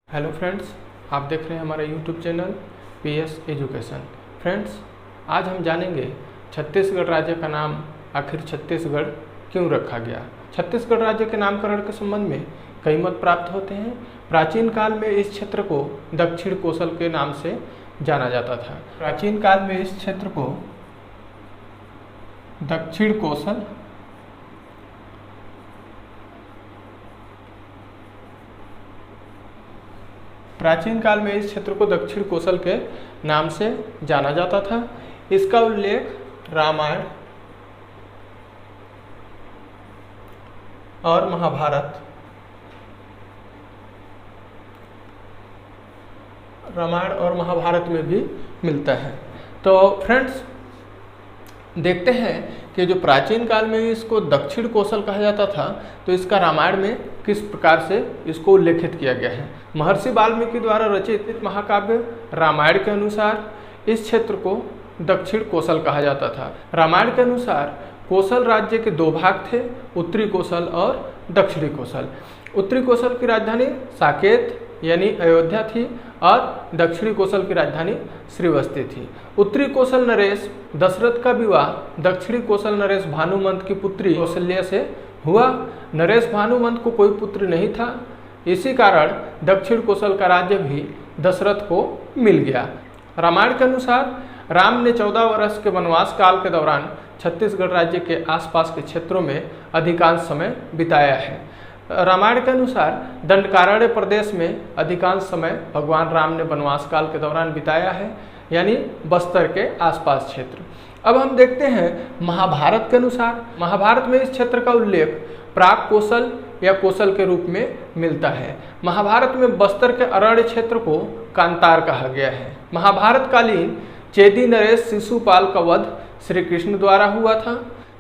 Hello friends, आप देख रहे हैं हमारा YouTube channel PS education. Friends, आज हम जानेंगे छत्तीसगढ़ राज्य का नाम आखिर छत्तीसगढ़ क्यों रखा गया। छत्तीसगढ़ राज्य के नामकरण के संबंध में कई मत प्राप्त होते हैं। प्राचीन काल में इस क्षेत्र को दक्षिण कोसल के नाम से जाना जाता था। प्राचीन काल में इस क्षेत्र को दक्षिण कोसल दक्षिण कोसल के नाम से जाना जाता था। इसका उल्लेख रामायण और महाभारत में भी मिलता है। तो फ्रेंड्स, देखते हैं कि जो प्राचीन काल में इसको दक्षिण कोसल कहा जाता था, तो इसका रामायण में किस प्रकार से इसको उल्लेखित किया गया है। महर्षि वाल्मीकि द्वारा रचित महाकाव्य रामायण के अनुसार इस क्षेत्र को दक्षिण कोसल कहा जाता था। रामायण के अनुसार कोसल राज्य के दो भाग थे, उत्तरी कोसल और दक्षिणी कोसल। उत्तरी कोसल की राजधानी साकेत यानी अयोध्या थी और दक्षिणी कोसल की राजधानी श्रीवस्ती थी। उत्तरी कोसल नरेश दशरथ का विवाह दक्षिणी कोसल नरेश भानुमंत की पुत्री कौशल्या से हुआ। नरेश भानुमंत को कोई पुत्र नहीं था, इसी कारण दक्षिण कोसल का राज्य भी दशरथ को मिल गया। रामायण के अनुसार राम ने 14 वर्ष के वनवास काल के दौरान छत्तीसगढ़ राज्य के आसपास के क्षेत्रों में अधिकांश समय बिताया है। रामायण के अनुसार दंडकारण्य प्रदेश में अधिकांश समय भगवान राम ने वनवास काल के दौरान बिताया है, यानी बस्तर के आसपास क्षेत्र। अब हम देखते हैं महाभारत के अनुसार। महाभारत में इस क्षेत्र का उल्लेख प्राग कोसल या कोसल के रूप में मिलता है। महाभारत में बस्तर के अरण्य क्षेत्र को कांतार कहा गया है। महाभारत कालीन चेदी नरेश शिशुपाल का वध श्री कृष्ण द्वारा हुआ था।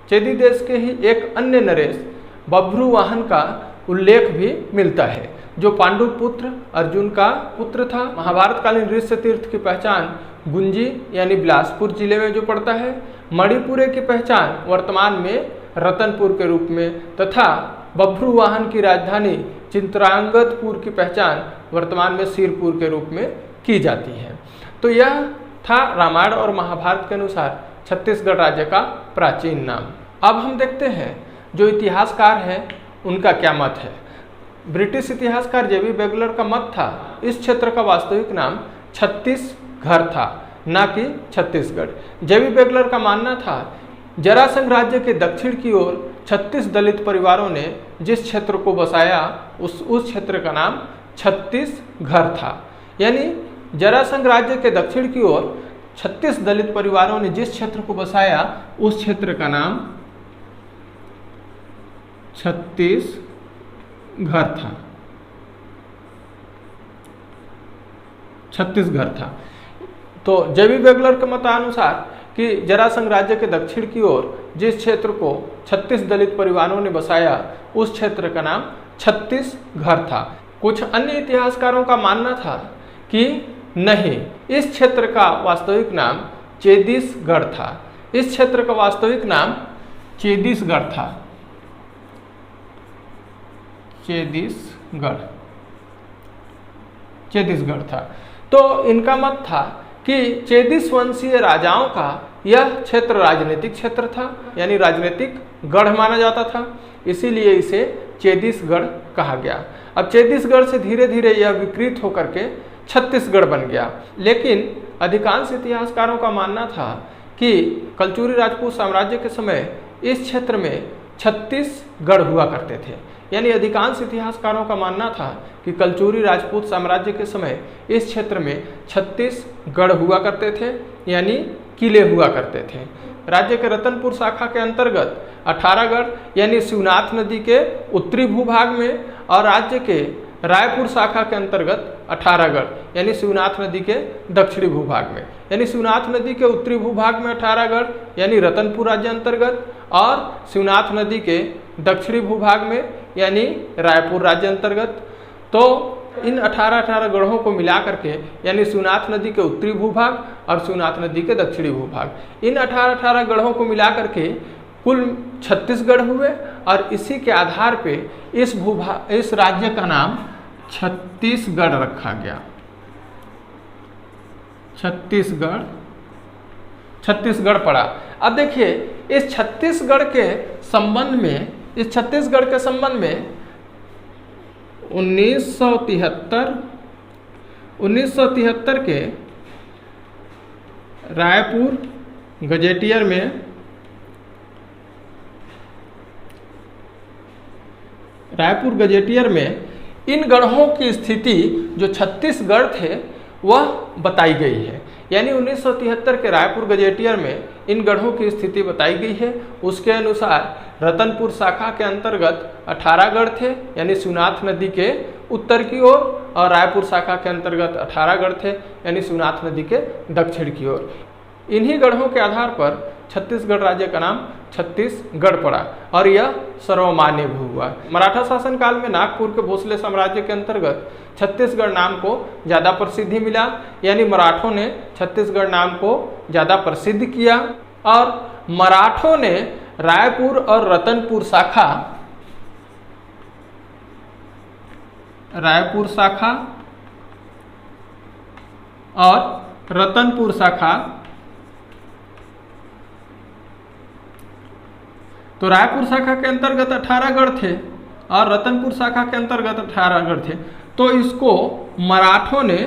चेदी देश के ही एक अन्य नरेश बभ्रुवाहन का उल्लेख भी मिलता है, जो पांडु पुत्र अर्जुन का पुत्र था। महाभारत कालीन ऋष्य तीर्थ की पहचान गुंजी यानी बिलासपुर जिले में जो पड़ता है। मणिपुर की पहचान वर्तमान में रतनपुर के रूप में तथा बभ्रुवाहन की राजधानी चित्रांगतपुर की पहचान वर्तमान में सिरपुर के रूप में की जाती है। तो यह था रामायण और महाभारत के अनुसार छत्तीसगढ़ राज्य का प्राचीन नाम। अब हम देखते हैं जो इतिहासकार हैं उनका क्या मत है। ब्रिटिश इतिहासकार जेबी बेगलर का मत था इस क्षेत्र का वास्तविक नाम छत्तीसगढ़ था, न कि छत्तीसगढ़। जेबी बेगलर का मानना था जरासंध राज्य के दक्षिण की ओर 36 दलित परिवारों ने जिस क्षेत्र को बसाया उस क्षेत्र का नाम छत्तीसगढ़ था। यानी जरासंध राज्य के दक्षिण की ओर 36 दलित परिवारों ने जिस क्षेत्र को बसाया उस क्षेत्र का नाम छत्तीसगढ़ था। तो जेबी बेगलर के मतानुसार कि जरासंध राज्य के दक्षिण की ओर जिस क्षेत्र को 36 दलित परिवारों ने बसाया उस क्षेत्र का नाम छत्तीसगढ़ था। कुछ अन्य इतिहासकारों का मानना था कि नहीं, इस क्षेत्र का वास्तविक नाम चेदीसगढ़ था। इस क्षेत्र का वास्तविक नाम चेदीसगढ़ था। चेदीसगढ़ था। तो इनका मत था कि चेदिस वंशीय राजाओं का यह क्षेत्र राजनीतिक क्षेत्र था, यानी राजनीतिक गढ़ माना जाता था, इसीलिए इसे चेदीसगढ़ कहा गया। अब चेदीसगढ़ से धीरे धीरे यह विकृत होकर के छत्तीसगढ़ बन गया। लेकिन अधिकांश इतिहासकारों का मानना था कि कलचुरी राजपूत साम्राज्य के समय इस क्षेत्र में 36 गढ़ हुआ करते थे। यानी अधिकांश इतिहासकारों का मानना था कि कलचुरी राजपूत साम्राज्य के समय इस क्षेत्र में 36 गढ़ हुआ करते थे, यानी किले हुआ करते थे। राज्य के रतनपुर शाखा के अंतर्गत 18 गढ़ यानी शिवनाथ नदी के उत्तरी भूभाग में और राज्य के रायपुर शाखा के अंतर्गत 18 गढ़ यानी शिवनाथ नदी के दक्षिणी भूभाग में, यानी शिवनाथ नदी के उत्तरी भूभाग में 18 गढ़ यानी रतनपुर राज्य अंतर्गत और शिवनाथ नदी के दक्षिणी भूभाग में यानी रायपुर राज्य अंतर्गत। तो इन 18 गढ़ों को मिला करके यानी शिवनाथ नदी के उत्तरी भूभाग और शिवनाथ नदी के दक्षिणी भूभाग, इन 18 गढ़ों को मिला करके कुल छत्तीसगढ़ हुए और इसी के आधार पे इस राज्य का नाम छत्तीसगढ़ रखा गया। छत्तीसगढ़ पड़ा। अब देखिए इस छत्तीसगढ़ के संबंध में 1973 के रायपुर गजेटियर में इन गढ़ों की स्थिति जो छत्तीसगढ़ थे वह बताई गई है। यानी 1973 के रायपुर गजेटियर में इन गढ़ों की स्थिति बताई गई है। उसके अनुसार रतनपुर शाखा के अंतर्गत 18 गढ़ थे, यानी शिवनाथ नदी के उत्तर की ओर, और रायपुर शाखा के अंतर्गत 18 गढ़ थे, यानी शिवनाथ नदी के दक्षिण की ओर। इन्हीं गढ़ों के आधार पर छत्तीसगढ़ राज्य का नाम छत्तीसगढ़ पड़ा और यह सर्वमान्य भी हुआ। मराठा शासनकाल में नागपुर के भोसले साम्राज्य के अंतर्गत छत्तीसगढ़ नाम को ज़्यादा प्रसिद्धि मिला, यानी मराठों ने छत्तीसगढ़ नाम को ज़्यादा प्रसिद्ध किया और मराठों ने रायपुर और रतनपुर शाखा तो रायपुर शाखा के अंतर्गत 18 गढ़ थे और रतनपुर शाखा के अंतर्गत 18 गढ़ थे, तो इसको मराठों ने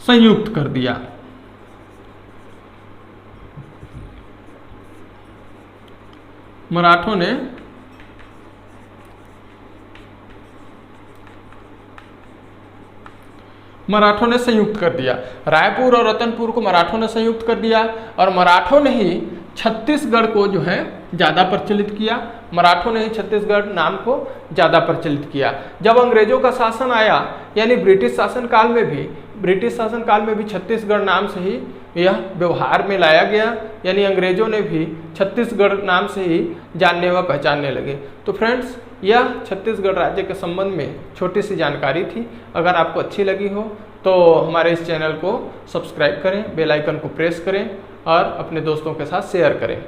संयुक्त कर दिया। मराठों ने संयुक्त कर दिया। रायपुर और रतनपुर को मराठों ने संयुक्त कर दिया और मराठों ने ही छत्तीसगढ़ को जो है ज़्यादा प्रचलित किया। मराठों ने ही छत्तीसगढ़ नाम को ज़्यादा प्रचलित किया। जब अंग्रेजों का शासन आया, यानी ब्रिटिश शासनकाल में भी छत्तीसगढ़ नाम से ही यह व्यवहार में लाया गया, यानी अंग्रेजों ने भी छत्तीसगढ़ नाम से ही जानने व पहचानने लगे। तो फ्रेंड्स, यह छत्तीसगढ़ राज्य के संबंध में छोटी सी जानकारी थी। अगर आपको अच्छी लगी हो तो हमारे इस चैनल को सब्सक्राइब करें, बेल आइकन को प्रेस करें और अपने दोस्तों के साथ शेयर करें।